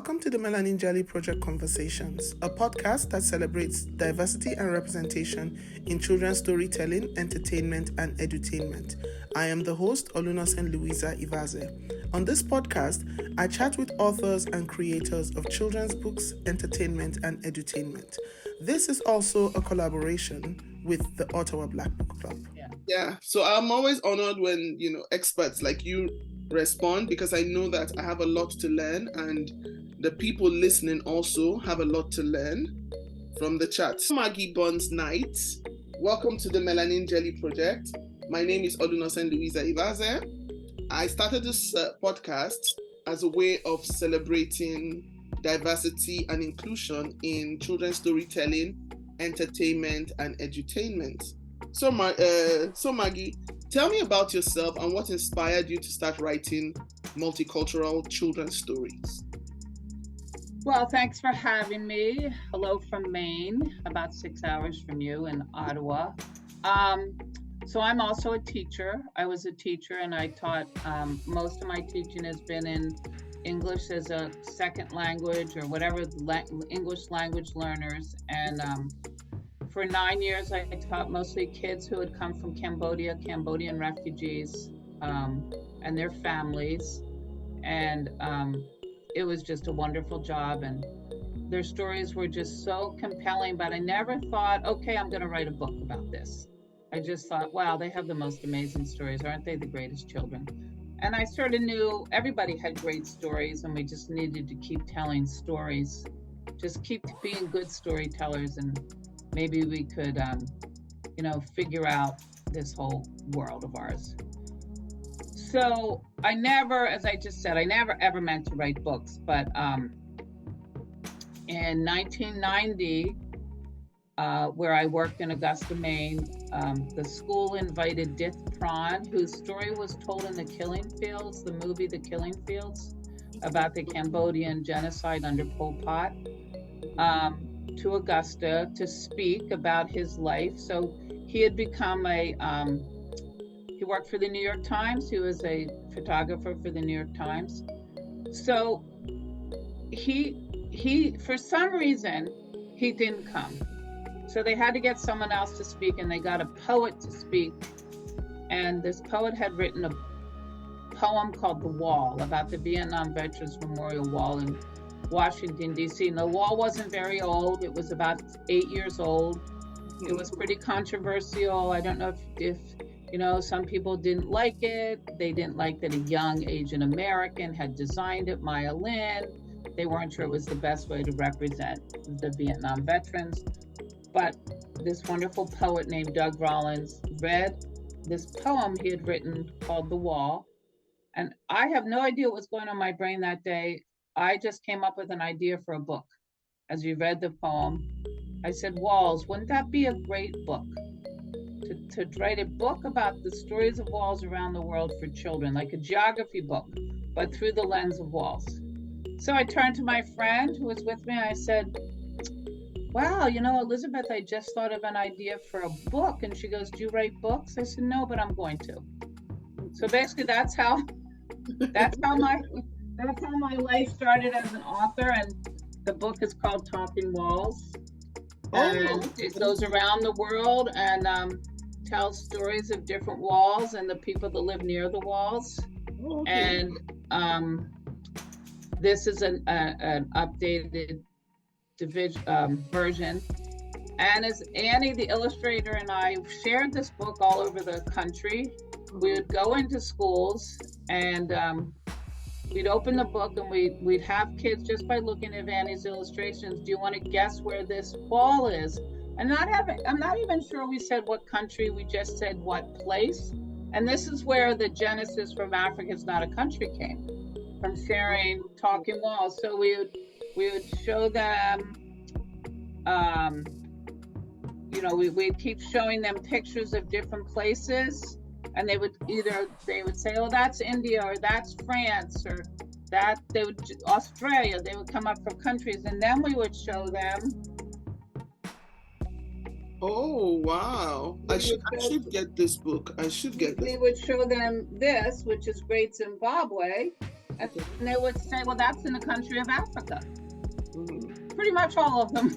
Welcome to the Melanin Jelly Project Conversations, a podcast that celebrates diversity and representation in children's storytelling, entertainment, and edutainment. I am the host, Olunosen Louisa Ivaze. On this podcast, I chat with authors and creators of children's books, entertainment, and edutainment. This is also a collaboration with the Ottawa Black Book Club. Yeah, so I'm always honored when, experts like you respond, because I know that I have a lot to learn and the people listening also have a lot to learn from the chat. Margy Burns Knight, welcome to the Melanin Jelly Project. My name is Olunosen Louisa Ivaze. I started this podcast as a way of celebrating diversity and inclusion in children's storytelling, entertainment, and edutainment. So Margy, tell me about yourself and what inspired you to start writing multicultural children's stories. Well, thanks for having me. Hello from Maine, about 6 hours from you in Ottawa. So I'm also a teacher. I was a teacher and I taught, most of my teaching has been in English as a second language or whatever English language learners. And for 9 years, I taught mostly kids who had come from Cambodia, Cambodian refugees and their families. And it was just a wonderful job. And their stories were just so compelling, but I never thought, okay, I'm gonna write a book about this. I just thought, wow, they have the most amazing stories. Aren't they the greatest children? And I sort of knew everybody had great stories and we just needed to keep telling stories. Just keep being good storytellers and maybe we could, figure out this whole world of ours. So I never, as I just said, I never ever meant to write books, but in 1990, where I worked in Augusta, Maine, the school invited Dith Pran, whose story was told in The Killing Fields, the movie The Killing Fields, about the Cambodian genocide under Pol Pot, to Augusta to speak about his life. So he had become he worked for the New York Times. He was a photographer for the New York Times. So he for some reason, he didn't come. So they had to get someone else to speak and they got a poet to speak. And this poet had written a poem called The Wall about the Vietnam Veterans Memorial Wall in Washington, D.C. And the wall wasn't very old. It was about 8 years old. It was pretty controversial. I don't know if some people didn't like it. They didn't like that a young Asian American had designed it, Maya Lin. They weren't sure it was the best way to represent the Vietnam veterans. But this wonderful poet named Doug Rollins read this poem he had written called The Wall. And I have no idea what was going on in my brain that day. I just came up with an idea for a book. As we read the poem, I said, walls, wouldn't that be a great book? To write a book about the stories of walls around the world for children, like a geography book, but through the lens of walls. So I turned to my friend who was with me. I said, wow, Elizabeth, I just thought of an idea for a book. And she goes, do you write books? I said, no, but I'm going to. So basically that's how my life started as an author. And the book is called Talking Walls. And it goes around the world and tells stories of different walls and the people that live near the walls. And this is an updated version. And as Annie, the illustrator, and I shared this book all over the country, we would go into schools and we'd open the book and we'd have kids, just by looking at Annie's illustrations, do you want to guess where this wall is? And I'm not even sure we said what country, we just said what place. And this is where the genesis from Africa Is Not a Country came, from sharing talking walls. So we would show them, we'd keep showing them pictures of different places, and they would say, oh, that's India, or that's France, or Australia. They would come up from countries, and then we would show them. Oh, wow. I should get this book. I should get this. We would show them this, which is Great Zimbabwe. And they would say, well, that's in the country of Africa. Mhm. Pretty much all of them.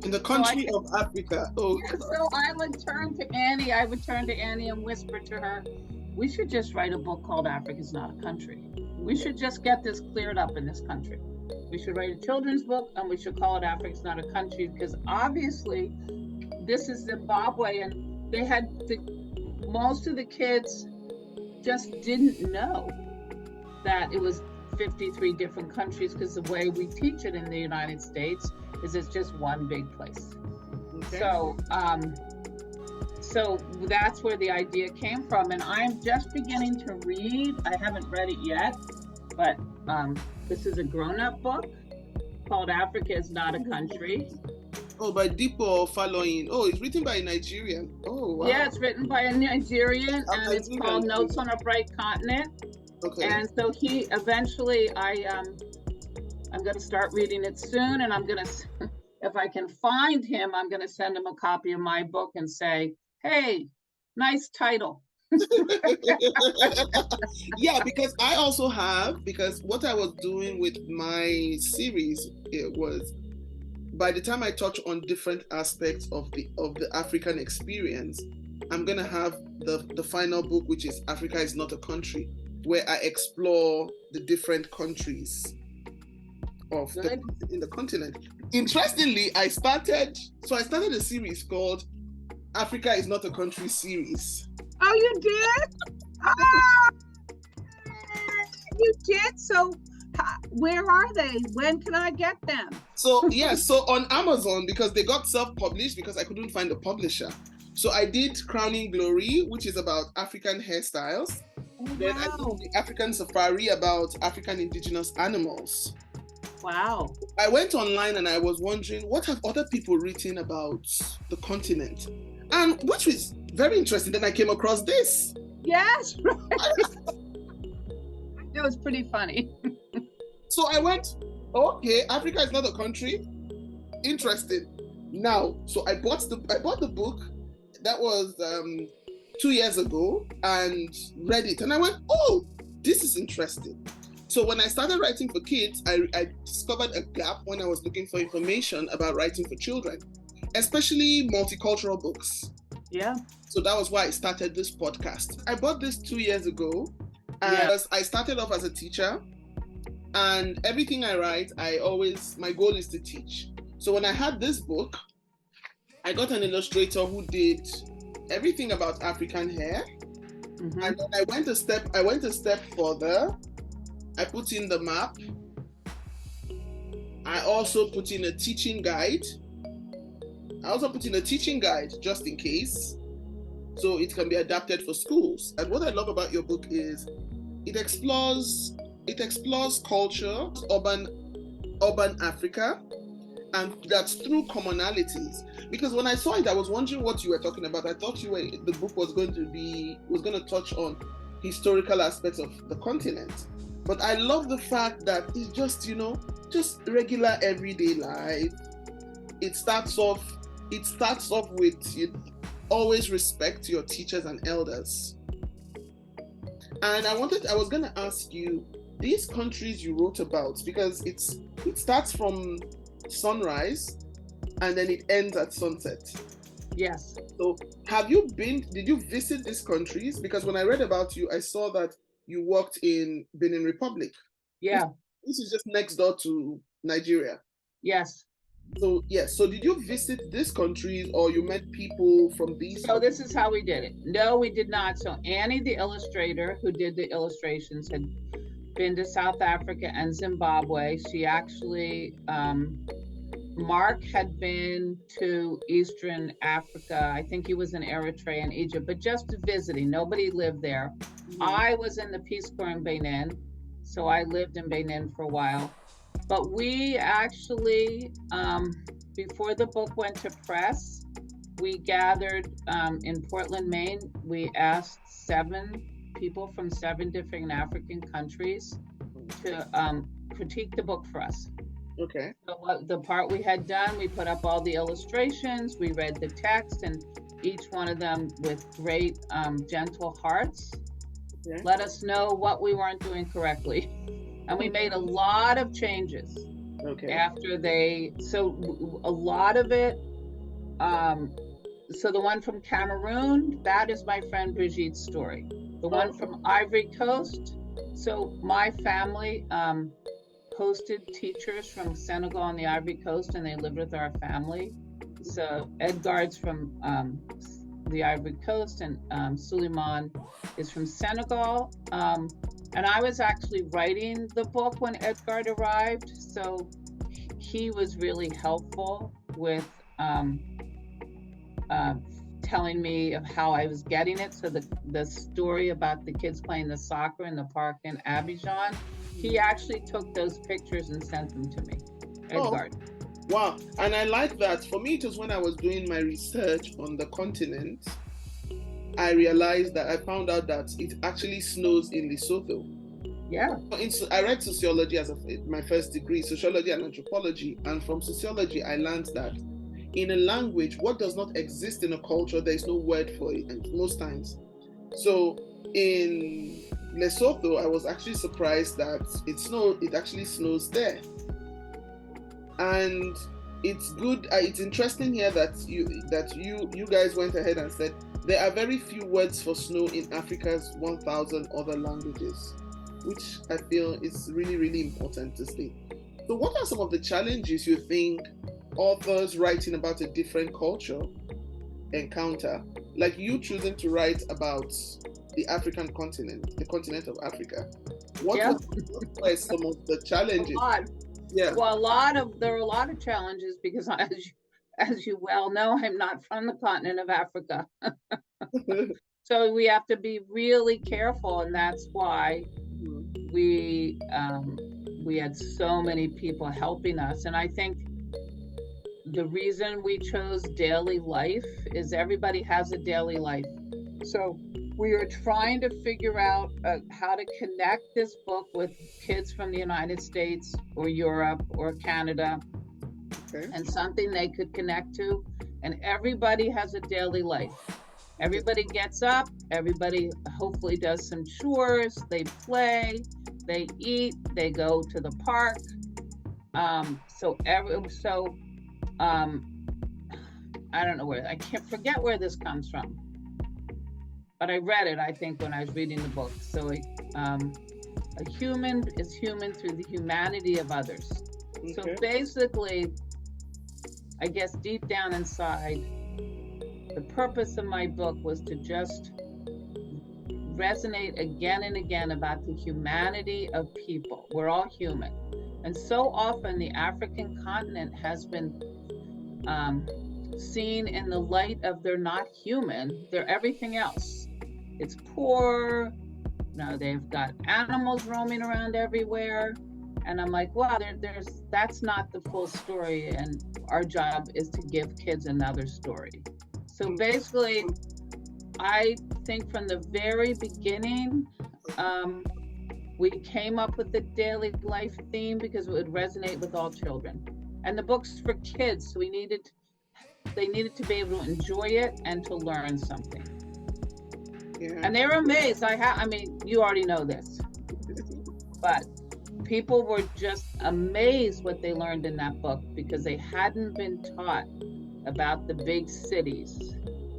In the country of Africa. Oh, Yeah, so I would turn to Annie. And whisper to her, we should just write a book called Africa's Not a Country. We should just get this cleared up in this country. We should write a children's book and we should call it Africa's Not a Country, because obviously this is Zimbabwe, and they had most of the kids just didn't know that it was 53 different countries, because the way we teach it in the United States is it's just one big place. okay. So that's where the idea came from, and I'm just beginning to read. I haven't read it yet, but this is a grown-up book called Africa is Not a Country. Oh, by Dipo Faloyin. Oh, it's written by a Nigerian. Oh, wow. Yeah, it's written by a Nigerian, Oh, and it's Nigerian. called Notes on a Bright Continent. Okay. And so he eventually, I'm going to start reading it soon, and I'm going to, if I can find him, I'm going to send him a copy of my book and say, hey, nice title. Yeah, because I also have, because what I was doing with my series, it was, by the time I touch on different aspects of the African experience, I'm gonna have the final book, which is Africa is Not a Country, where I explore the different countries of in the continent. Interestingly, I started a series called Africa is Not a Country series. Oh, you did? Ah, you did? So where are they? When can I get them? So yeah, so on Amazon, because they got self-published because I couldn't find a publisher. So I did Crowning Glory, which is about African hairstyles. Oh, Then I did the African Safari about African indigenous animals. Wow. I went online and I was wondering, what have other people written about the continent? And which was very interesting. Then I came across this. Yes, right. It was pretty funny. So I went, okay, Africa is not a country. Interesting. Now, so I bought the book. That was 2 years ago, and read it. And I went, oh, this is interesting. So when I started writing for kids, I discovered a gap when I was looking for information about writing for children, especially multicultural books. Yeah. So that was why I started this podcast. I bought this 2 years ago, as I started off as a teacher, and everything I write, my goal is to teach. So when I had this book, I got an illustrator who did everything about African hair. Mm-hmm. And then I went a step further. I put in the map. I also put in a teaching guide. Just in case, so it can be adapted for schools. And what I love about your book is it explores culture, urban Africa, and that's through commonalities. Because when I saw it, I was wondering what you were talking about. I thought the book was going to touch on historical aspects of the continent. But I love the fact that it's just regular everyday life. It starts off with always respect your teachers and elders. And I was going to ask you, these countries you wrote about, because it starts from sunrise and then it ends at sunset. Yes. So did you visit these countries? Because when I read about you, I saw that you worked in Benin Republic. Yeah. This is just next door to Nigeria. Yes. So yes. So did you visit these countries, or you met people from these? So this is how we did it. No, we did not. So Annie, the illustrator who did the illustrations, had been to South Africa and Zimbabwe. She actually, Mark had been to Eastern Africa. I think he was in Eritrea and Egypt, but just visiting. Nobody lived there. Mm-hmm. I was in the Peace Corps in Benin, so I lived in Benin for a while. But we actually, before the book went to press, we gathered in Portland, Maine. We asked 7 people from 7 different African countries to critique the book for us. Okay. So the part we had done, we put up all the illustrations, we read the text, and each one of them with great gentle hearts let us know what we weren't doing correctly. And we made a lot of changes after a lot of it, so the one from Cameroon, that is my friend Brigitte's story. The one from Ivory Coast, so my family hosted teachers from Senegal and the Ivory Coast, and they lived with our family. So Edgard's from the Ivory Coast, and Suleiman is from Senegal. And I was actually writing the book when Edgard arrived, so he was really helpful with telling me of how I was getting it. So the story about the kids playing the soccer in the park in Abidjan, he actually took those pictures and sent them to me, Edgard. Wow, and I like that. For me, it was when I was doing my research on the continent, I realized that I found out that it actually snows in Lesotho. Yeah. I read sociology as my first degree, sociology and anthropology, and from sociology, I learned that in a language, what does not exist in a culture, there is no word for it, and most times. So in Lesotho, I was actually surprised that it actually snows there. And it's good, it's interesting here that you guys went ahead and said there are very few words for snow in Africa's 1,000 other languages, which I feel is really, really important to state. So what are some of the challenges you think authors writing about a different culture encounter? Like you choosing to write about the African continent, the continent of Africa. What were some of the challenges? Yeah. Well, there are a lot of challenges because as you well know, I'm not from the continent of Africa. So we have to be really careful, and that's why we had so many people helping us. And I think the reason we chose daily life is everybody has a daily life. So we are trying to figure out how to connect this book with kids from the United States or Europe or Canada, and something they could connect to. And everybody has a daily life. Everybody gets up, everybody hopefully does some chores, they play, they eat, they go to the park. I don't know I can't forget where this comes from, but I read it, I think, when I was reading the book. So a human is human through the humanity of others. So basically, I guess deep down inside, the purpose of my book was to just resonate again and again about the humanity of people. We're all human. And so often the African continent has been seen in the light of they're not human, they're everything else. It's poor, they've got animals roaming around everywhere. And I'm like, wow, that's not the full story. And our job is to give kids another story. So basically, I think from the very beginning, we came up with the daily life theme because it would resonate with all children. And the book's for kids, so they needed to be able to enjoy it and to learn something. Yeah. And they were amazed. I mean, you already know this, but people were just amazed what they learned in that book because they hadn't been taught about the big cities.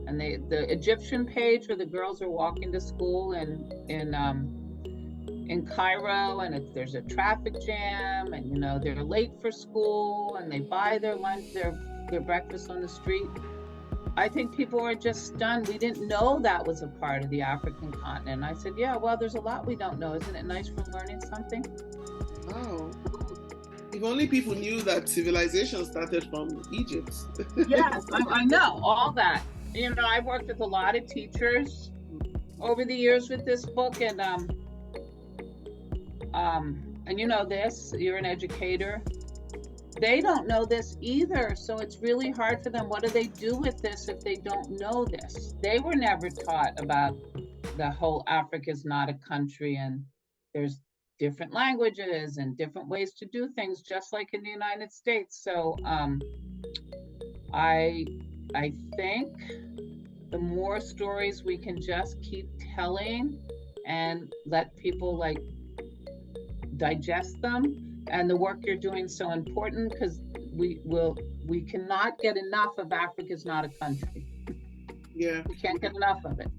And the Egyptian page where the girls are walking to school in Cairo, and there's a traffic jam, and they're late for school, and they buy their lunch, their breakfast on the street. I think people were just stunned. We didn't know that was a part of the African continent. And I said, yeah, well, there's a lot we don't know. Isn't it nice for learning something? Wow. If only people knew that civilization started from Egypt. Yes, I know all that. I've worked with a lot of teachers over the years with this book, and you know this, you're an educator. They don't know this either, so it's really hard for them. What do they do with this if they don't know this? They were never taught about the whole Africa's not a country, and there's different languages and different ways to do things, just like in the United States. So I think the more stories we can just keep telling and let people digest them. And the work you're doing is so important because we cannot get enough of Africa's Not a Country. Yeah. We can't get enough of it.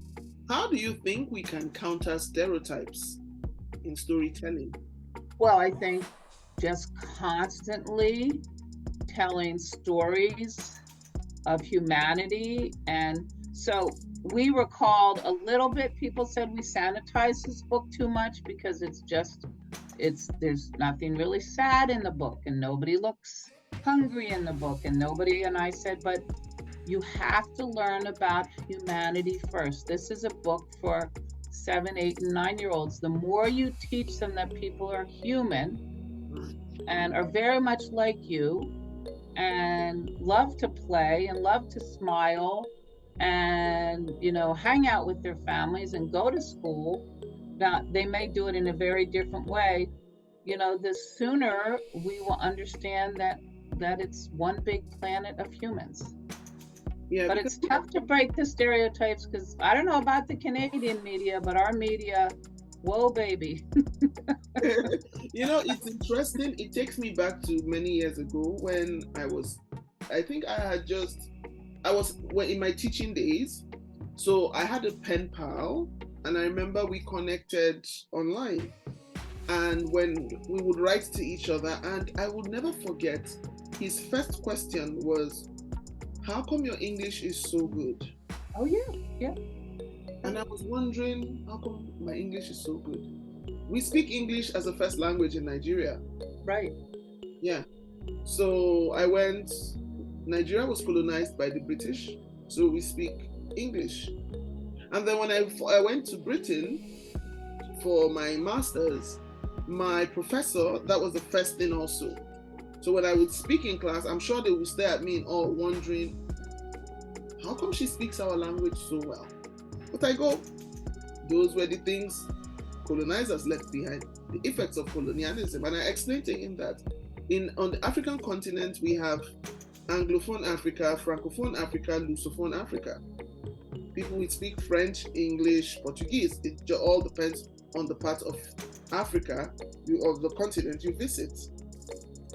How do you think we can counter stereotypes in storytelling? Well, I think just constantly telling stories of humanity. And so we were called a little bit, people said we sanitize this book too much because there's nothing really sad in the book and nobody looks hungry in the book and I said, but you have to learn about humanity first. This is a book for 7, 8, and 9-year-olds. The more you teach them that people are human and are very much like you and love to play and love to smile and, hang out with their families and go to school. Now, they may do it in a very different way. The sooner we will understand that it's one big planet of humans. Yeah, but it's tough to break the stereotypes because I don't know about the Canadian media, but our media, whoa, baby. It's interesting. It takes me back to many years ago when I was in my teaching days. So I had a pen pal and I remember we connected online. And when we would write to each other, and I would never forget, his first question was, how come your English is so good? Oh, yeah. And I was wondering, how come my English is so good? We speak English as a first language in Nigeria. Right. Yeah. So Nigeria was colonized by the British, so we speak English. And then when I went to Britain for my master's, my professor, that was the first thing also. So when I would speak in class, I'm sure they would stare at me in awe, wondering, how come she speaks our language so well? But I go, those were the things colonizers left behind, the effects of colonialism. And I explained to him that on the African continent, we have Anglophone Africa, Francophone Africa, Lusophone Africa. People will speak French, English, Portuguese. It all depends on the part of Africa, of the continent you visit.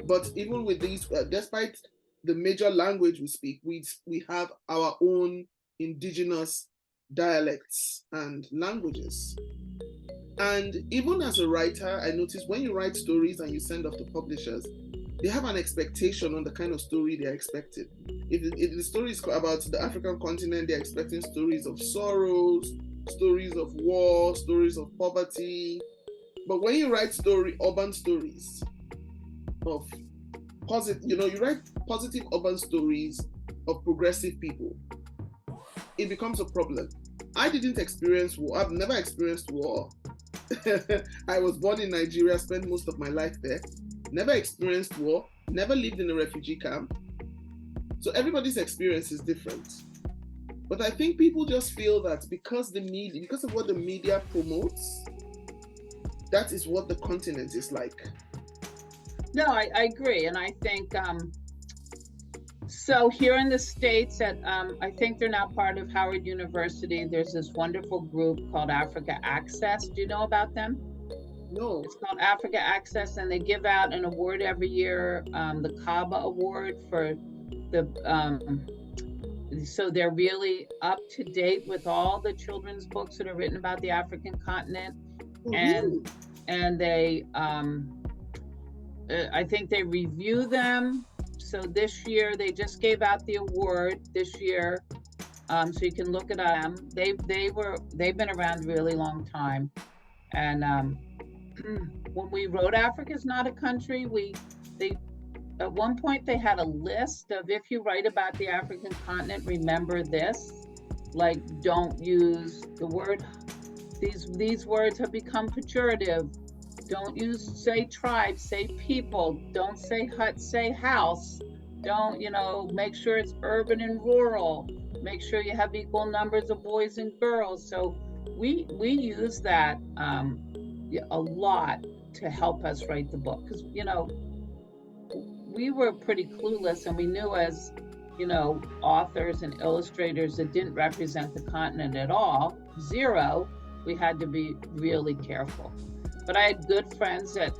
But even with these, despite the major language we speak, we have our own indigenous dialects and languages. And even as a writer, I noticed when you write stories and you send off to publishers, they have an expectation on the kind of story they're expecting. If the story is about the African continent, they're expecting stories of sorrows, stories of war, stories of poverty. But when you write urban stories of positive, you write positive urban stories of progressive people, it becomes a problem. I didn't experience war. I've never experienced war. I was born in Nigeria, spent most of my life there. Never experienced war, never lived in a refugee camp. So everybody's experience is different. But I think people just feel that because of what the media promotes, that is what the continent is like. No, I agree. And I think, so here in the States, I think they're now part of Howard University. There's this wonderful group called Africa Access. Do you know about them? No. It's called Africa Access, and they give out an award every year, the Kaba Award for so they're really up to date with all the children's books that are written about the African continent. Mm-hmm. And they, I think they review them. So this year, they just gave out the award this year. So you can look at them. They've been around a really long time. And when we wrote Africa's Not a Country, they at one point they had a list of, if you write about the African continent, remember this, like don't use the word, these words have become pejorative. Don't say tribe, say people. Don't say hut, say house. Don't, make sure it's urban and rural. Make sure you have equal numbers of boys and girls. So we use that a lot to help us write the book. Because, we were pretty clueless, and we knew as, authors and illustrators that didn't represent the continent at all, zero, we had to be really careful. But I had good friends that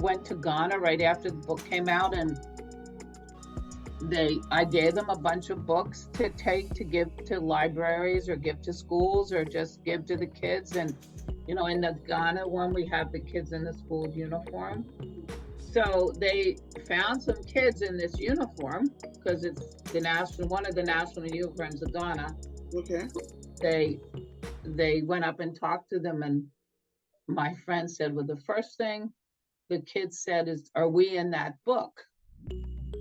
went to Ghana right after the book came out, and I gave them a bunch of books to take to give to libraries or give to schools or just give to the kids. And in the Ghana one, we have the kids in the school uniform. So they found some kids in this uniform because it's one of the national uniforms of Ghana. Okay. They went up and talked to them, and my friend said, well, the first thing the kids said is, "Are we in that book?"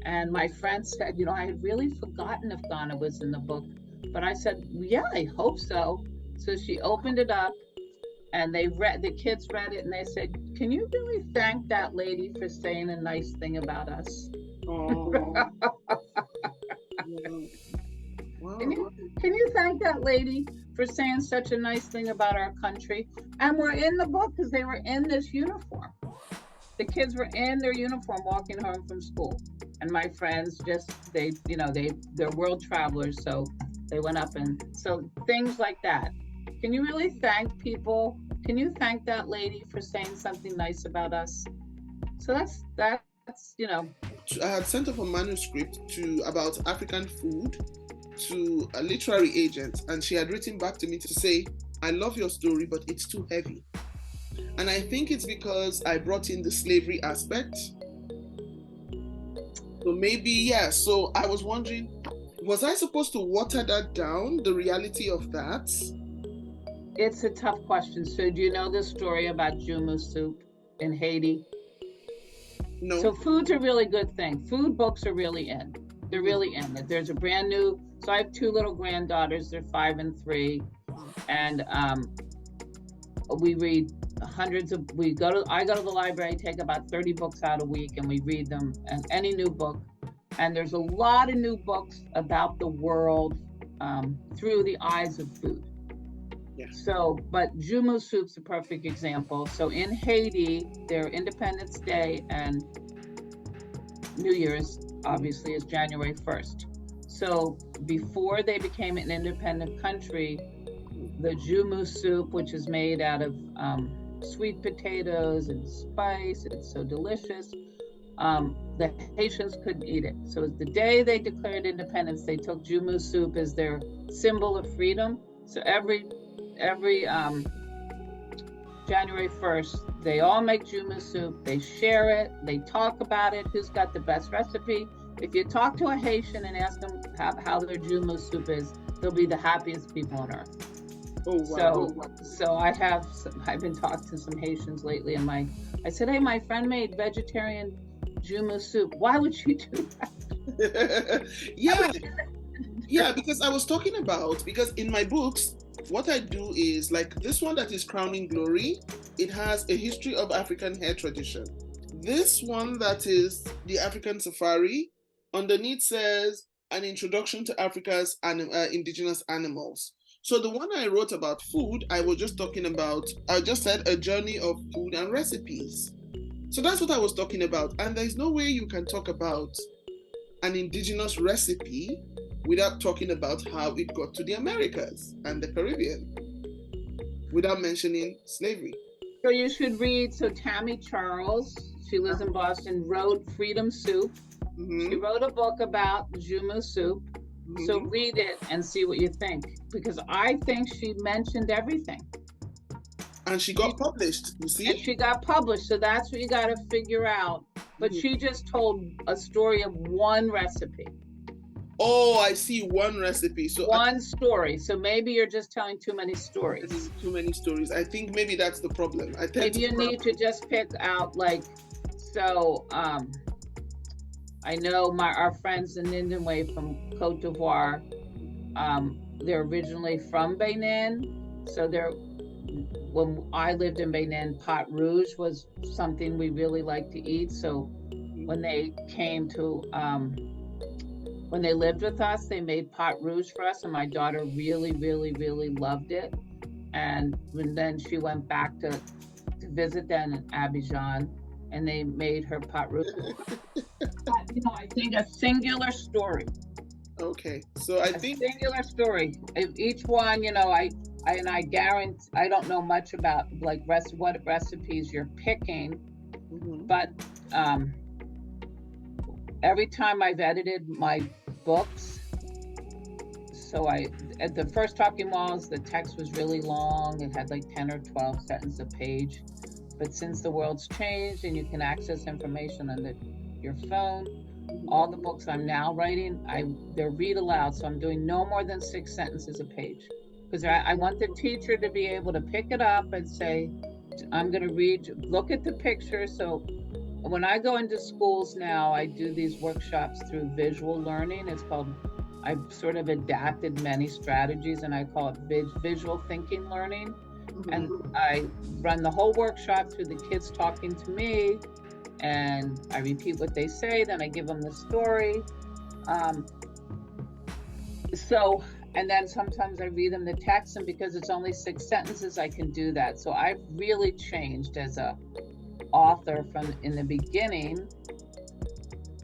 And my friend said, I had really forgotten if Ghana was in the book, but I said, yeah, I hope so. So she opened it up, and the kids read it, and they said, "Can you really thank that lady for saying a nice thing about us?" Oh. Wow. Can you thank that lady for saying such a nice thing about our country? And we're in the book because they were in this uniform. The kids were in their uniform walking home from school. And my friends they're world travelers, so they went up, and so things like that. Can you really thank people? Can you thank that lady for saying something nice about us? So that's I had sent off a manuscript about African food to a literary agent, and she had written back to me to say, "I love your story, but it's too heavy." And I think it's because I brought in the slavery aspect. So maybe, yeah. So I was wondering, was I supposed to water that down, the reality of that? It's a tough question. So do you know the story about Jumu soup in Haiti? No. So food's a really good thing. Food books are really in. They're really in. There's a brand new, so I have two little granddaughters, they're 5 and 3. And we read I go to the library, take about 30 books out a week, and we read them, and any new book. And there's a lot of new books about the world through the eyes of food. Yeah. So, but Jumu soup's a perfect example. So in Haiti, their Independence Day and New Year's obviously is January 1st. So before they became an independent country, the Jumu soup, which is made out of sweet potatoes and spice, and it's so delicious, the Haitians couldn't eat it. So the day they declared independence, they took Jumu soup as their symbol of freedom. So every January 1st, they all make Jumu soup, they share it, they talk about it, who's got the best recipe. If you talk to a Haitian and ask them how their Jumu soup is, they'll be the happiest people on earth. Oh, wow. So I've been talking to some Haitians lately, and I said, hey, my friend made vegetarian Jumu soup. Why would you do that? Yeah, because I was talking because in my books, what I do is, like this one that is Crowning Glory, it has a history of African hair tradition. This one that is the African Safari, underneath says an introduction to Africa's indigenous animals. So the one I wrote about food, I just said a journey of food and recipes. So that's what I was talking about. And there's no way you can talk about an indigenous recipe without talking about how it got to the Americas and the Caribbean, without mentioning slavery. So you should read, Tammy Charles, she lives in Boston, wrote Freedom Soup. Mm-hmm. She wrote a book about Jumu soup. Mm-hmm. So read it and see what you think, because I think she mentioned everything. And she got published, you see? And she got published, so that's what you got to figure out. But she just told a story of one recipe. Oh, I see, one recipe. So one story. So maybe you're just telling too many stories. Too many stories. I think maybe that's the problem. Maybe you need to just pick out, I know our friends in Ndinwe from Cote d'Ivoire, they're originally from Benin. So when I lived in Benin, pot rouge was something we really liked to eat. So when they came to, when they lived with us, they made pot rouge for us, and my daughter really, really, really loved it. And then she went back to visit them in Abidjan, and they made her pot rouge. I think a singular story. Okay, so I think singular story. Each one, I guarantee I don't know much about what recipes you're picking, But every time I've edited my books, so at the first Talking Walls, the text was really long. It had like 10 or 12 sentences a page. But since the world's changed and you can access information on your phone, all the books I'm now writing, they're read aloud. So I'm doing no more than 6 sentences a page. Because I want the teacher to be able to pick it up and say, I'm going to read, look at the picture. So when I go into schools now, I do these workshops through visual learning. I've sort of adapted many strategies and I call it visual thinking learning. And I run the whole workshop through the kids talking to me, and I repeat what they say, then I give them the story. And then sometimes I read them the text, and because it's only 6 sentences, I can do that. So I've really changed as a author from in the beginning,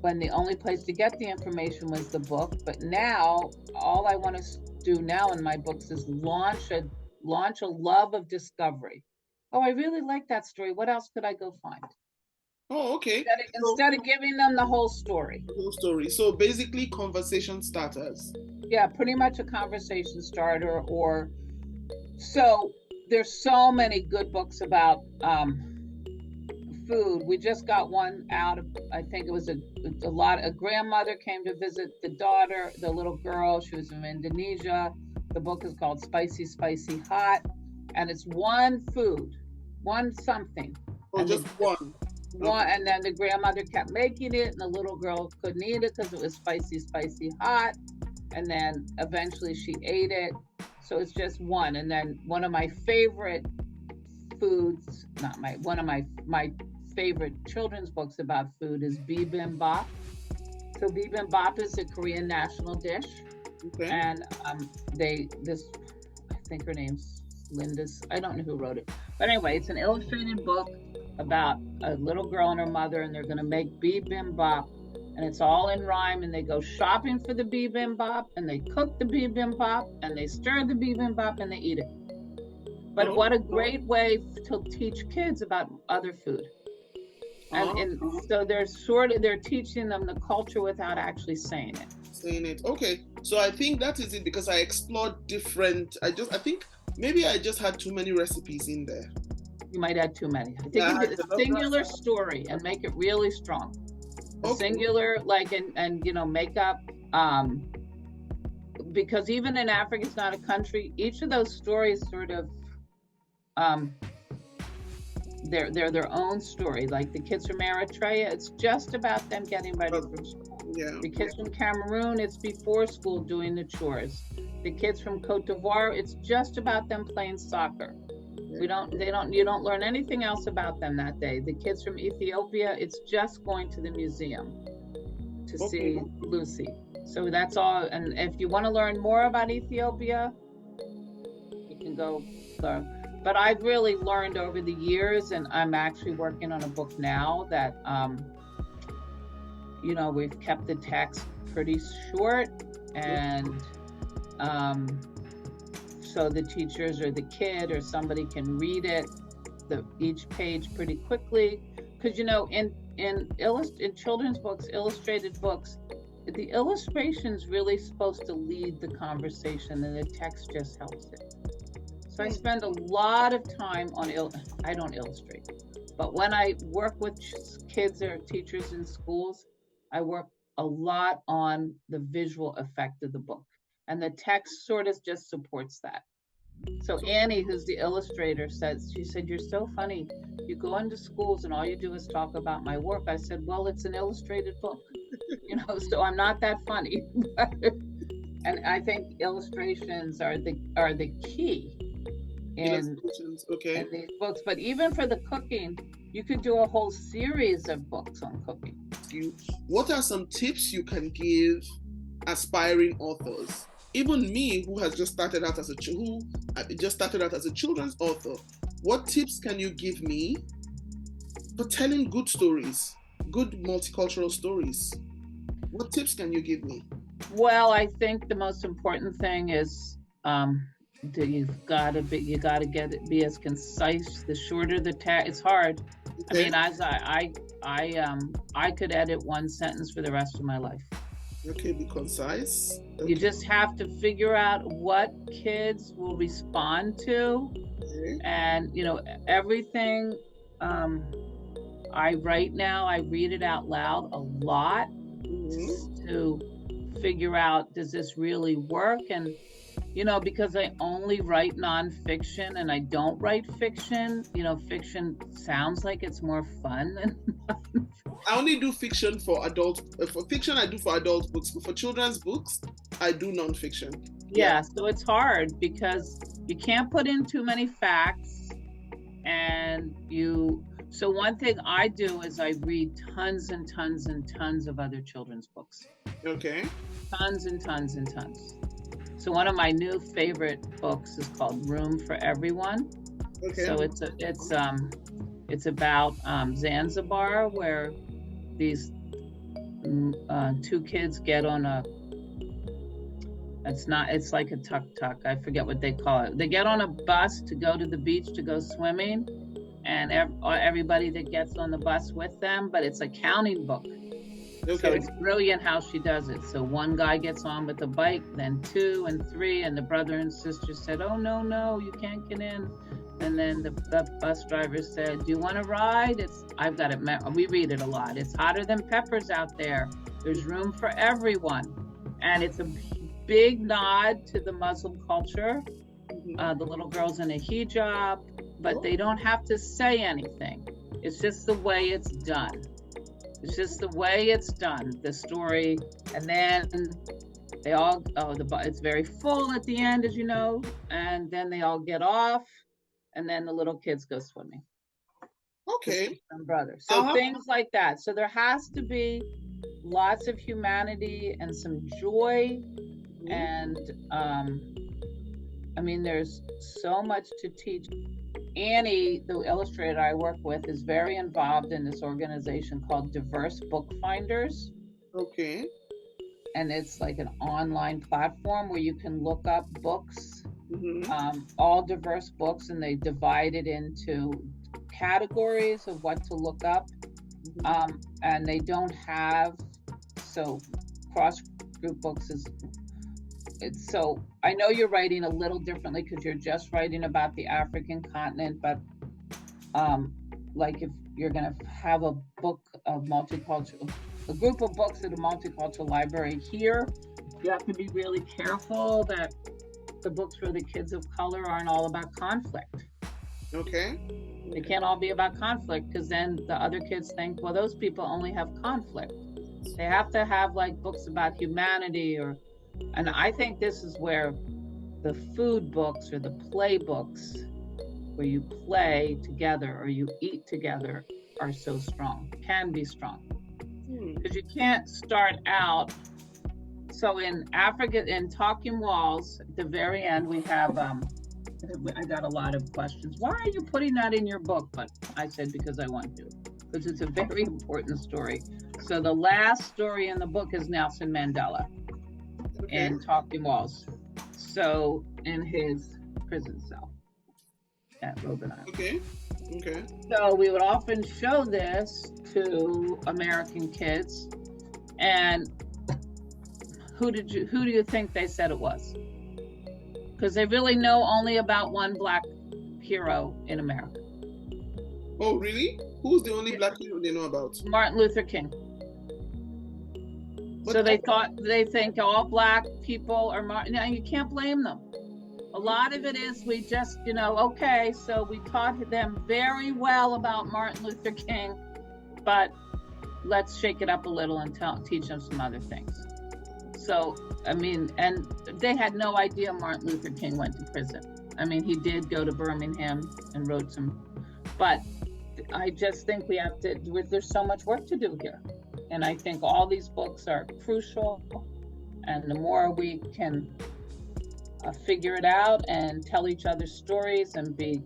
when the only place to get the information was the book. But now, all I want to do now in my books is launch a love of discovery. Oh, I really like that story. What else could I go find? Oh, okay. Instead of giving them the whole story. The whole story. So basically conversation starters. Yeah, pretty much a conversation starter. So there's so many good books about food. We just got one out of, I think it was a grandmother came to visit the little girl. She was from Indonesia. The book is called Spicy, Spicy, Hot. And it's one food, one something. Oh, and just one. And then the grandmother kept making it, and the little girl couldn't eat it because it was spicy, spicy, hot. And then eventually she ate it. So it's just one. And then one of my favorite foods, one of my favorite children's books about food is bibimbap. So bibimbap is a Korean national dish. Okay. And I think her name's Linda's, I don't know who wrote it. But anyway, it's an illustrated book about a little girl and her mother, and they're going to make bibimbap, and it's all in rhyme, and they go shopping for the bibimbap, and they cook the bibimbap, and they stir the bibimbap, and they eat it. But what a great way to teach kids about other food. And so they're teaching them the culture without actually saying it. Okay, so I think that is it, because I explored different. I think maybe I just had too many recipes in there. You might add too many. I think it's a singular story and make it really strong. Singular, and make up. Because even in Africa, it's not a country. Each of those stories sort of, they're their own story. Like the kids from Eritrea, it's just about them getting ready for school. Yeah. The kids from Cameroon, it's before school doing the chores. The kids from Cote d'Ivoire, it's just about them playing soccer. You don't learn anything else about them that day. The kids from Ethiopia, it's just going to the museum to see Lucy. So that's all. And if you want to learn more about Ethiopia, you can go learn. But I've really learned over the years, and I'm actually working on a book now that, we've kept the text pretty short, and so the teachers or the kid or somebody can read it, each page pretty quickly. Because in children's books, illustrated books, the illustration's really supposed to lead the conversation, and the text just helps it. So I spend a lot of time I don't illustrate, but when I work with kids or teachers in schools, I work a lot on the visual effect of the book, and the text sort of just supports that. So Annie, who's the illustrator, she said, "You're so funny. You go into schools and all you do is talk about my work." I said, "Well, it's an illustrated book, so I'm not that funny." And I think illustrations are the key in these books. But even for the cooking, you could do a whole series of books on cooking. What are some tips you can give aspiring authors? Even me, who has just started out as a children's author, what tips can you give me for telling good stories, good multicultural stories? What tips can you give me? Well, I think the most important thing is you got to be as concise. The shorter the text, it's hard. I mean, as I could edit one sentence for the rest of my life. Okay, be concise. Okay. You just have to figure out what kids will respond to. Okay. And, you know, everything I write now, I read it out loud a lot to figure out, does this really work? And, you know, because I only write nonfiction and I don't write fiction, you know, fiction sounds like it's more fun than I only do fiction for adult. For fiction, I do for adult books, but for children's books, I do nonfiction. Yeah, so it's hard because you can't put in too many facts, and so one thing I do is I read tons and tons and tons of other children's books. Okay. Tons and tons and tons. So one of my new favorite books is called Room for Everyone. Okay. So it's about Zanzibar, where these two kids get on it's like a tuk-tuk, I forget what they call it. They get on a bus to go to the beach to go swimming, and everybody that gets on the bus with them, but it's a counting book. Okay. So it's brilliant how she does it. So one guy gets on with the bike, then 2 and 3, and the brother and sister said, oh, no, you can't get in. And then the bus driver said, do you want to ride? I've got it, we read it a lot. It's hotter than peppers out there. There's room for everyone. And it's a big nod to the Muslim culture. The little girl's in a hijab, but they don't have to say anything. It's just the way it's done. It's just the way it's done, the story. And then they all, it's very full at the end, as you know, and then they all get off, and then the little kids go swimming. Okay. And brothers. So things like that. So there has to be lots of humanity and some joy. And I mean, there's so much to teach. Annie, the illustrator I work with, is very involved in this organization called Diverse Book Finders. Okay. And it's like an online platform where you can look up books, all diverse books, and they divide it into categories of what to look up. And they don't have, so cross group books so I know you're writing a little differently because you're just writing about the African continent, but like if you're going to have a book of multicultural, a group of books at a multicultural library here, you have to be really careful that the books for the kids of color aren't all about conflict. Okay. They can't all be about conflict, because then the other kids think, well, those people only have conflict. They have to have like books about humanity, and I think this is where the food books or the play books, where you play together or you eat together, are so strong, can be strong. Because you can't start out. So in Africa, in Talking Walls, at the very end, we have, I got a lot of questions. Why are you putting that in your book? But I said, because I want to, because it's a very important story. So the last story in the book is Nelson Mandela in Talking Walls. So in his prison cell at Robben Island. Okay. So we would often show this to American kids, and who do you think they said it was? Because they really know only about one Black hero in America. Oh, really? Who's the only Black hero they know about? Martin Luther King. So they think all Black people are Martin. Now, you can't blame them. A lot of it is we just, okay, so we taught them very well about Martin Luther King, but let's shake it up a little and teach them some other things. So, I mean, and they had no idea Martin Luther King went to prison. I mean, he did go to Birmingham and wrote some, but I just think we have to, there's so much work to do here. And I think all these books are crucial. And the more we can figure it out and tell each other stories and be,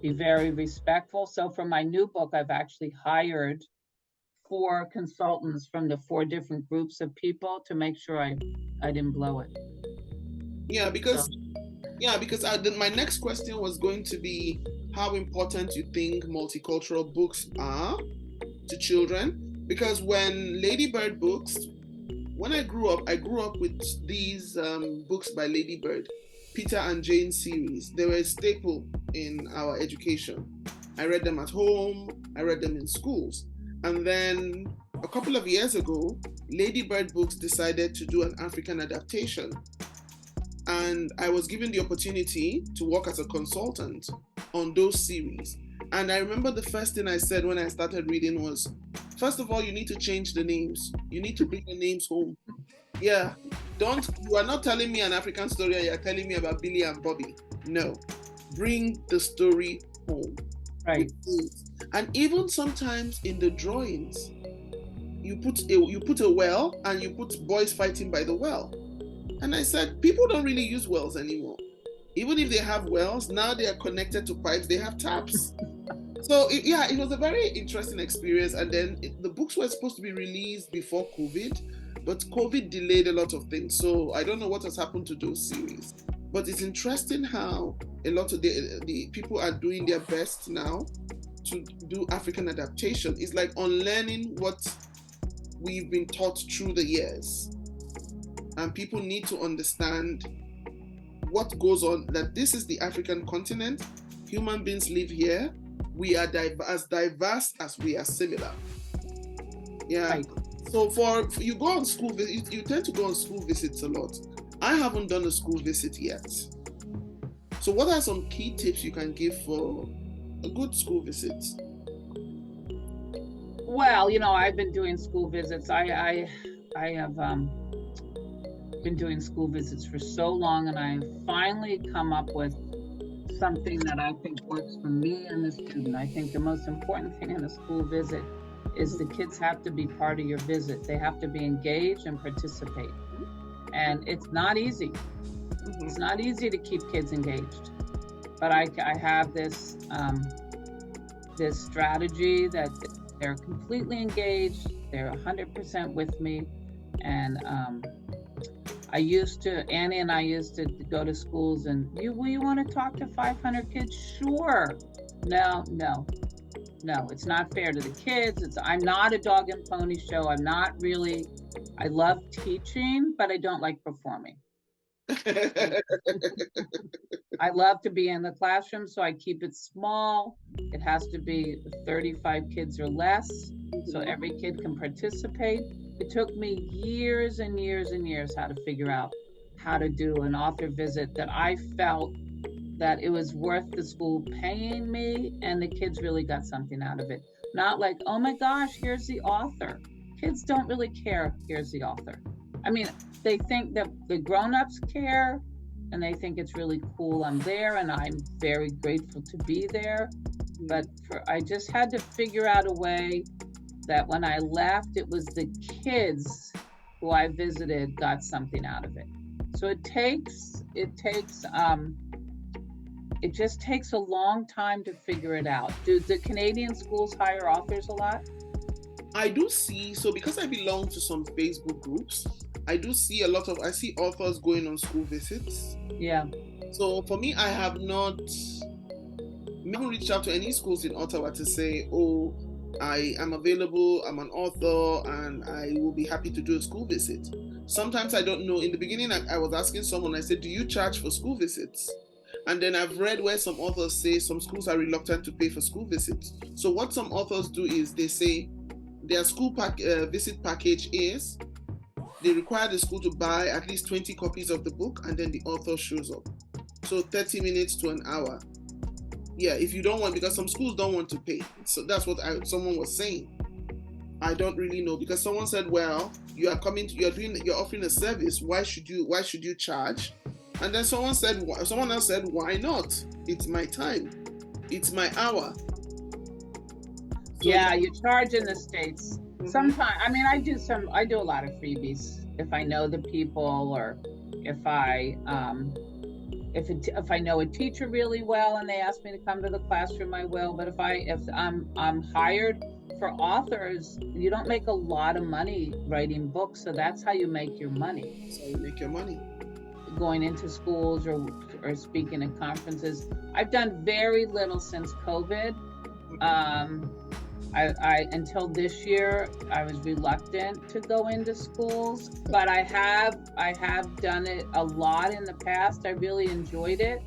be very respectful. So for my new book, I've actually hired 4 consultants from the 4 different groups of people to make sure I didn't blow it. Yeah, because Yeah, because my next question was going to be how important you think multicultural books are to children. Because when Ladybird books, when I grew up with these books by Ladybird, Peter and Jane series. They were a staple in our education. I read them at home, I read them in schools. And then a couple of years ago, Ladybird Books decided to do an African adaptation. And I was given the opportunity to work as a consultant on those series. And I remember the first thing I said when I started reading was, first of all, you need to change the names. You need to bring the names home. Yeah, you are not telling me an African story and you're telling me about Billy and Bobby. No, bring the story home. Right. And even sometimes in the drawings, you put a well and you put boys fighting by the well. And I said, people don't really use wells anymore. Even if they have wells, now they are connected to pipes, they have taps. So it was a very interesting experience. And then the books were supposed to be released before COVID, but COVID delayed a lot of things. So I don't know what has happened to those series. But it's interesting how a lot of the people are doing their best now to do African adaptation. It's like unlearning what we've been taught through the years. And people need to understand what goes on, that this is the African continent. Human beings live here. We are as diverse as we are similar. Yeah. Right. So for you go on school visits, you tend to go on school visits a lot. I haven't done a school visit yet. So what are some key tips you can give for a good school visit? Well, I've been doing school visits. I have been doing school visits for so long, and I've finally come up with something that I think works for me and the student. I think the most important thing in a school visit is the kids have to be part of your visit. They have to be engaged and participate. And it's not easy. It's not easy to keep kids engaged. But I have this this strategy that they're completely engaged. They're 100% with me. And Annie and I used to go to schools and, you want to talk to 500 kids? Sure. No, it's not fair to the kids. I'm not a dog and pony show. I love teaching, but I don't like performing. I love to be in the classroom, so I keep it small. It has to be 35 kids or less, so every kid can participate. It took me years and years and years how to figure out how to do an author visit that I felt that it was worth the school paying me and the kids really got something out of it. Not like, oh my gosh, here's the author. Kids don't really care, here's the author. I mean, they think that the grown-ups care and they think it's really cool I'm there and I'm very grateful to be there. But I just had to figure out a way that when I left, it was the kids who I visited got something out of it. So it just takes a long time to figure it out. Do the Canadian schools hire authors a lot? I do see, so because I belong to some Facebook groups, I do see I see authors going on school visits. Yeah. So for me, I haven't reached out to any schools in Ottawa to say, oh, I am available, I'm an author, and I will be happy to do a school visit. Sometimes I don't know. In the beginning, I was asking someone, I said, do you charge for school visits? And then I've read where some authors say some schools are reluctant to pay for school visits. So what some authors do is they say their school visit package is they require the school to buy at least 20 copies of the book, and then the author shows up. So 30 minutes to an hour. Yeah, if you don't want, because some schools don't want to pay. So that's what someone was saying. I don't really know, because someone said, well, you're offering a service. Why should you charge? And then someone else said, why not? It's my time. It's my hour. So, yeah, you charge in the States. Sometimes, I mean, I do a lot of freebies if I know the people, or if I know a teacher really well and they ask me to come to the classroom, I will. But if I'm hired for authors, you don't make a lot of money writing books, so that's how you make your money. That's how you make your money. Going into schools or or speaking at conferences. I've done very little since COVID. I until this year, I was reluctant to go into schools, but I have done it a lot in the past. I really enjoyed it.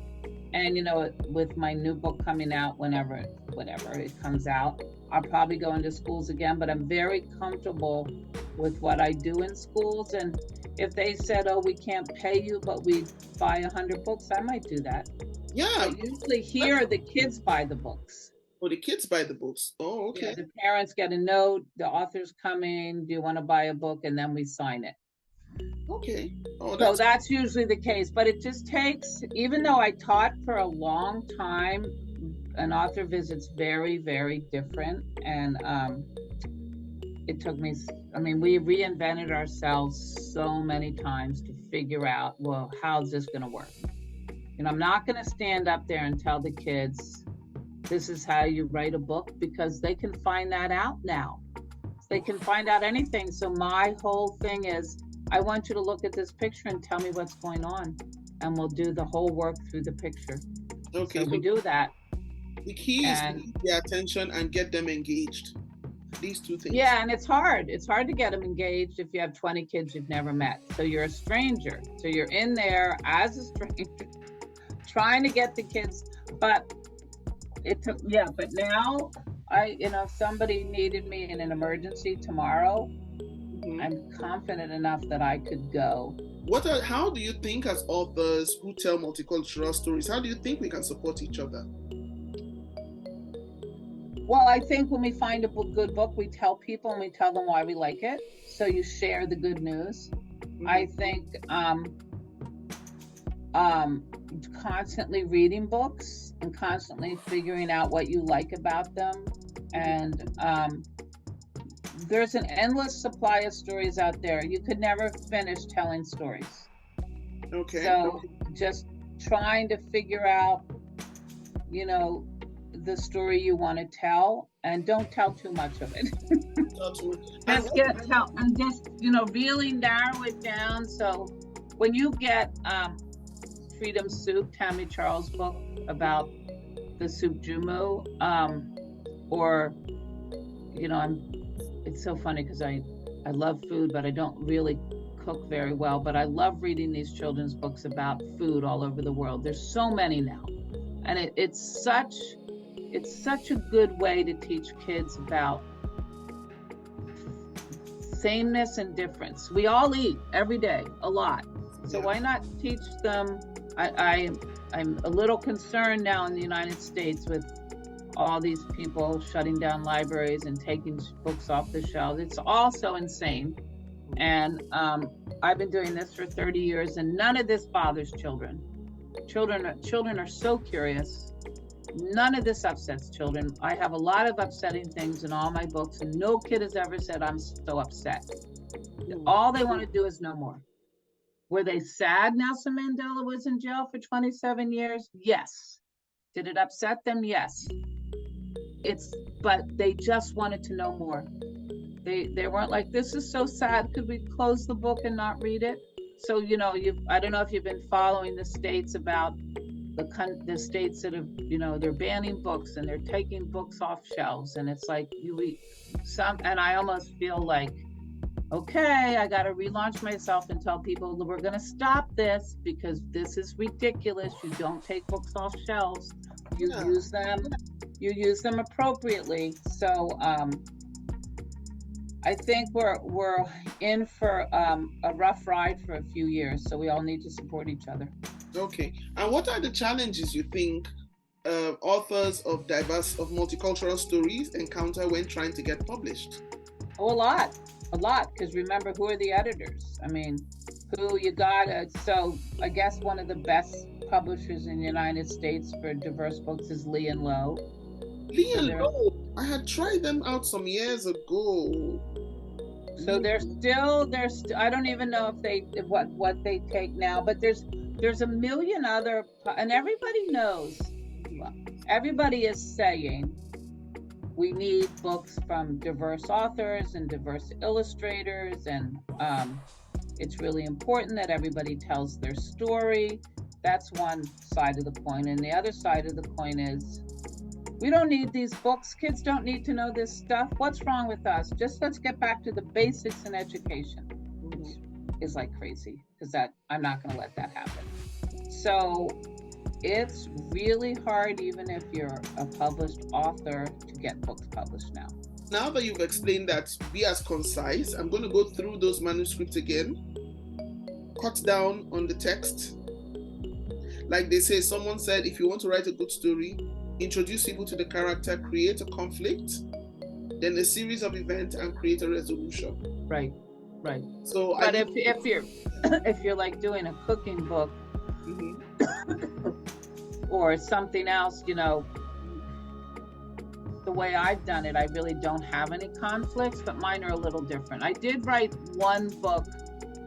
And, you know, with my new book coming out, whenever it comes out, I'll probably go into schools again, but I'm very comfortable with what I do in schools. And if they said, oh, we can't pay you, but we buy 100 books, I might do that. Yeah. But usually here, the kids buy the books. Oh, the kids buy the books. Oh, okay. Yeah, the parents get a note, the author's coming, do you want to buy a book? And then we sign it. Okay. Oh, So that's usually the case, but it just takes, even though I taught for a long time, an author visit's very, very different. And it took me, we reinvented ourselves so many times to figure out, well, how's this going to work? And I'm not going to stand up there and tell the kids, this is how you write a book, because they can find that out now. They can find out anything. So my whole thing is, I want you to look at this picture and tell me what's going on. And we'll do the whole work through the picture. Okay. So we do that. The key is to get their attention and get them engaged. These two things. Yeah, and it's hard. It's hard to get them engaged if you have 20 kids you've never met. So you're a stranger. So you're in there as a stranger, trying to get the kids. But it took, but now if somebody needed me in an emergency tomorrow, I'm confident enough that I could go. How do you think, as authors who tell multicultural stories, how do you think we can support each other? Well, I think when we find a good book, we tell people and we tell them why we like it. So you share the good news. I think constantly reading books and constantly figuring out what you like about them. And there's an endless supply of stories out there. You could never finish telling stories. Okay. So just trying to figure out, the story you want to tell, and don't tell too much of it. Just really narrow it down. So when you get Freedom Soup, Tammy Charles' book about the soup jumu, it's so funny because I love food, but I don't really cook very well, but I love reading these children's books about food all over the world. There's so many now. And it's such a good way to teach kids about sameness and difference. We all eat every day, a lot. So why not teach them? I'm a little concerned now in the United States with all these people shutting down libraries and taking books off the shelves. It's all so insane. And I've been doing this for 30 years, and none of this bothers children. Children are so curious. None of this upsets children. I have a lot of upsetting things in all my books, and no kid has ever said, I'm so upset. All they want to do is know more. Were they sad Nelson Mandela was in jail for 27 years? Yes. Did it upset them? Yes. But they just wanted to know more. They weren't like, this is so sad. Could we close the book and not read it? So, I don't know if you've been following the states about the states that have, they're banning books and they're taking books off shelves. And it's like and I almost feel like, okay, I got to relaunch myself and tell people we're going to stop this because this is ridiculous. You don't take books off shelves. You use them appropriately. So I think we're in for a rough ride for a few years. So we all need to support each other. Okay. And what are the challenges you think authors of multicultural stories encounter when trying to get published? Oh, a lot. Because remember, who are the editors? Who you got? So I guess one of the best publishers in the United States for diverse books is Lee & Low. Lee & Low. I had tried them out some years ago. So they're still. I don't even know if what they take now, but there's a million other, and everybody knows. Well, everybody is saying we need books from diverse authors and diverse illustrators, and it's really important that everybody tells their story. That's one side of the coin. And the other side of the coin is, we don't need these books. Kids don't need to know this stuff. What's wrong with us? Just let's get back to the basics in education. Which is like crazy, because I'm not going to let that happen. So it's really hard, even if you're a published author, to get books published now. Now that you've explained that, be as concise. I'm going to go through those manuscripts again, cut down on the text. Like they say, someone said, if you want to write a good story, introduce people to the character, create a conflict, then a series of events, and create a resolution. Right. So, but if you're like doing a cooking book, or something else, the way I've done it, I really don't have any conflicts, but mine are a little different. I did write one book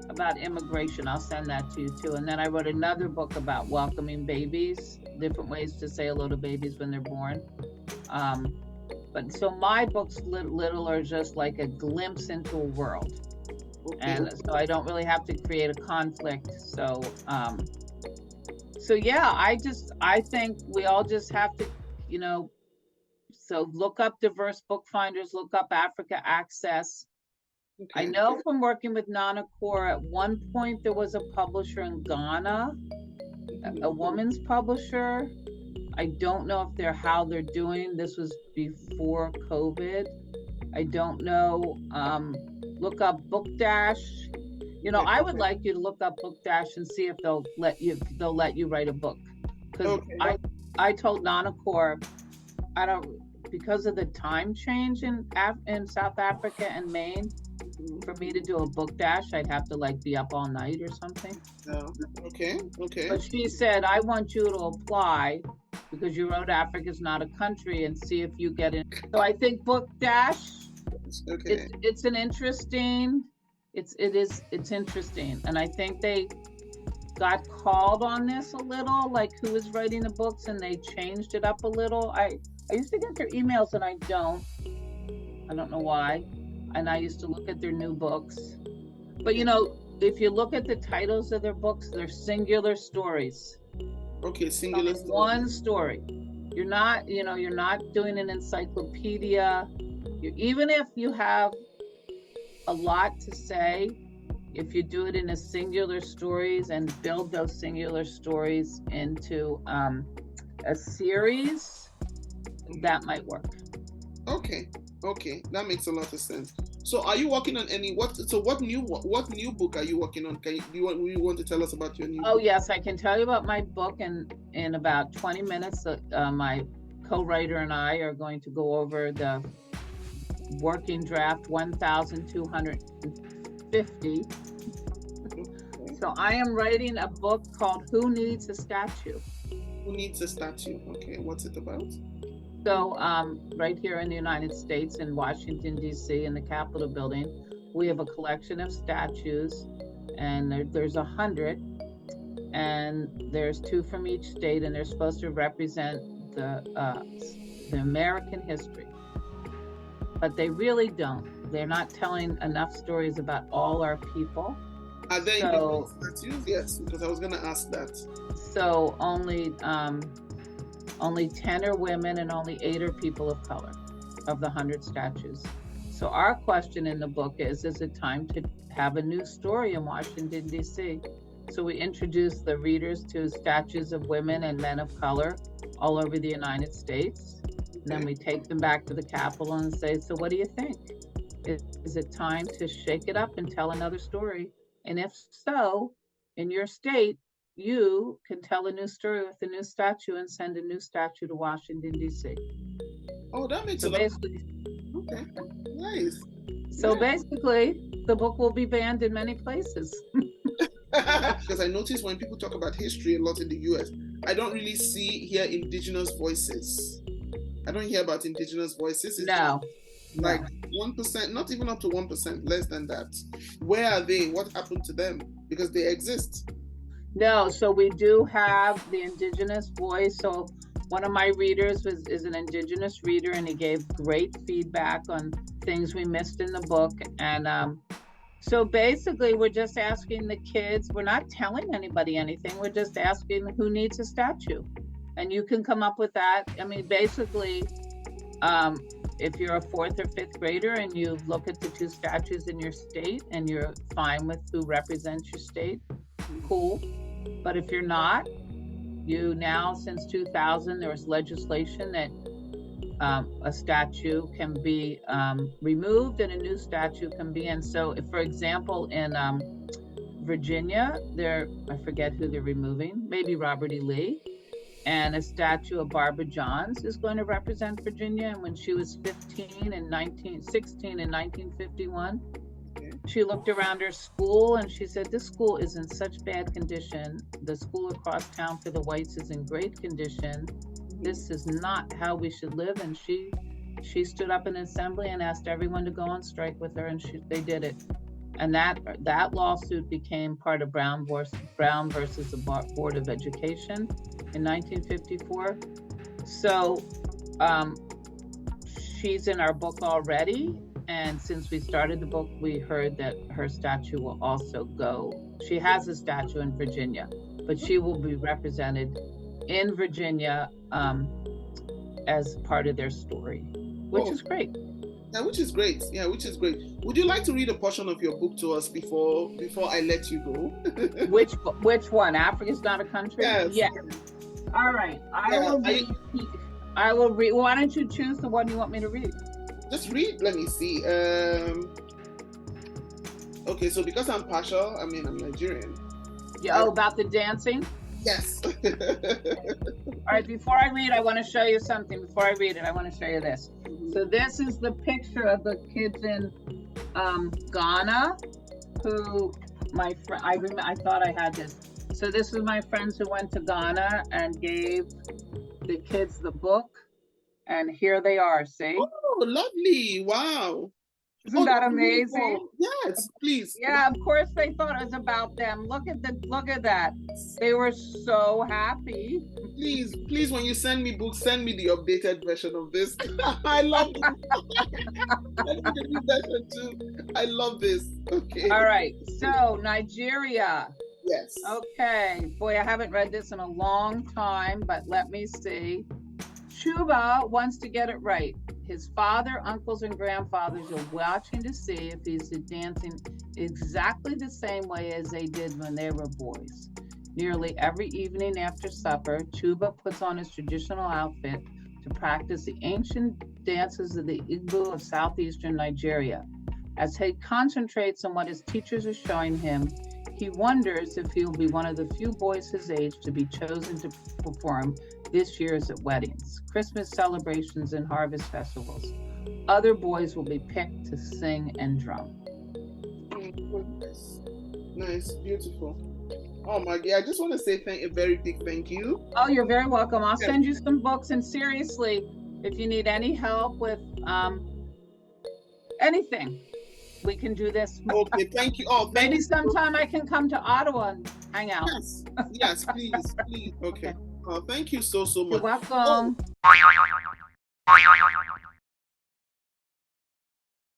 about immigration. I'll send that to you too. And then I wrote another book about welcoming babies, different ways to say hello to babies when they're born. But so my books little are just like a glimpse into a world. Okay. And so I don't really have to create a conflict. So yeah, I think we all just have to, so look up diverse book finders, look up Africa Access. Okay. I know from working with Nana Core, at one point there was a publisher in Ghana, a woman's publisher. I don't know if how they're doing. This was before COVID. I don't know. Look up Book Dash. I would like you to look up Book Dash and see if they'll let you write a book. Because I told Nana Core, because of the time change in South Africa and Maine, for me to do a Book Dash, I'd have to be up all night or something. Oh, okay. But she said, I want you to apply because you wrote Africa's Not a Country and see if you get in. So I think Book Dash, it's an interesting, it's interesting. And I think they got called on this a little, who was writing the books, and they changed it up a little. I used to get their emails and I don't know why. And I used to look at their new books. But if you look at the titles of their books, they're singular stories. Okay, singular story. One story. You're not doing an encyclopedia. Even if you have a lot to say, if you do it in a singular stories and build those singular stories into a series, that might work. Okay, that makes a lot of sense. So, are you working on what new book are you working on? Do you want to tell us about your new book? Oh yes, I can tell you about my book in about 20 minutes. My co-writer and I are going to go over the working draft 1,250. So I am writing a book called Who Needs a Statue? Who Needs a Statue? Okay, what's it about? So right here in the United States, in Washington, D.C., in the Capitol building, we have a collection of statues, and there's 100, and there's 2 from each state, and they're supposed to represent the American history. But they really don't. They're not telling enough stories about all our people. Are they statues? Yes, because I was going to ask that. So only 10 are women and only 8 are people of color of the 100 statues. So our question in the book is it time to have a new story in Washington, D.C.? So we introduce the readers to statues of women and men of color all over the United States. And then we take them back to the Capitol and say, so what do you think? Is it time to shake it up and tell another story? And if so, in your state, you can tell a new story with a new statue and send a new statue to Washington, D.C. Oh, that makes a lot of sense. Okay, nice. So basically, the book will be banned in many places. Because I notice when people talk about history a lot in the US, I don't really hear indigenous voices. I don't hear about indigenous voices. It's 1%, not even up to 1%, less than that. Where are they? What happened to them? Because they exist. No, so we do have the indigenous voice. So one of my readers is an indigenous reader, and he gave great feedback on things we missed in the book. And So basically, we're just asking the kids, we're not telling anybody anything, we're just asking who needs a statue. And you can come up with that. I mean, basically, if you're a 4th or 5th grader and you look at the 2 statues in your state and you're fine with who represents your state, cool. But if you're not, you now, since 2000, there was legislation that a statue can be removed and a new statue can be in. So if, for example, in Virginia, I forget who they're removing, maybe Robert E. Lee, and a statue of Barbara Johns is going to represent Virginia. And when she was 16 in 1951, she looked around her school and she said, this school is in such bad condition. The school across town for the whites is in great condition. This is not how we should live. And she stood up in assembly and asked everyone to go on strike with her, and they did it. And that lawsuit became part of Brown versus the Board of Education in 1954. So she's in our book already. And since we started the book, we heard that her statue will also go. She has a statue in Virginia, but she will be represented in Virginia as part of their story, which is great. Yeah, which is great. Yeah, which is great. Would you like to read a portion of your book to us before I let you go? Which one? Africa's Not a Country? Yes. Yeah. All right. I will read. Why don't you choose the one you want me to read? Just read. Let me see. Okay, so because I'm partial, I'm Nigerian. Yeah. Oh, about the dancing? Yes. All right, before I read, I want to show you something. Before I read it, I want to show you this. So this is the picture of the kids in Ghana, who my friend, I thought I had this. So this is my friends who went to Ghana and gave the kids the book. And here they are, see? Oh, lovely. Wow. Isn't that amazing? Yes, please. Yeah, of course they thought it was about them. Look at that. They were so happy. Please, when you send me books, send me the updated version of this. I love it. Send me the new version too. I love this. Okay. All right. So Nigeria. Yes. Okay. Boy, I haven't read this in a long time, but let me see. Chuba wants to get it right. His father, uncles, and grandfathers are watching to see if he's dancing exactly the same way as they did when they were boys. Nearly every evening after supper, Chuba puts on his traditional outfit to practice the ancient dances of the Igbo of southeastern Nigeria. As he concentrates on what his teachers are showing him, he wonders if he will be one of the few boys his age to be chosen to perform this year's at weddings, Christmas celebrations, and harvest festivals. Other boys will be picked to sing and drum. Nice, beautiful. Oh Margy, I just want to say a very big thank you. Oh, you're very welcome. I'll send you some books, and seriously, if you need any help with anything, we can do this. Okay, thank you. Oh, maybe sometime I can come to Ottawa and hang out. Yes, please. Okay. Oh, thank you so much. You're welcome. Oh.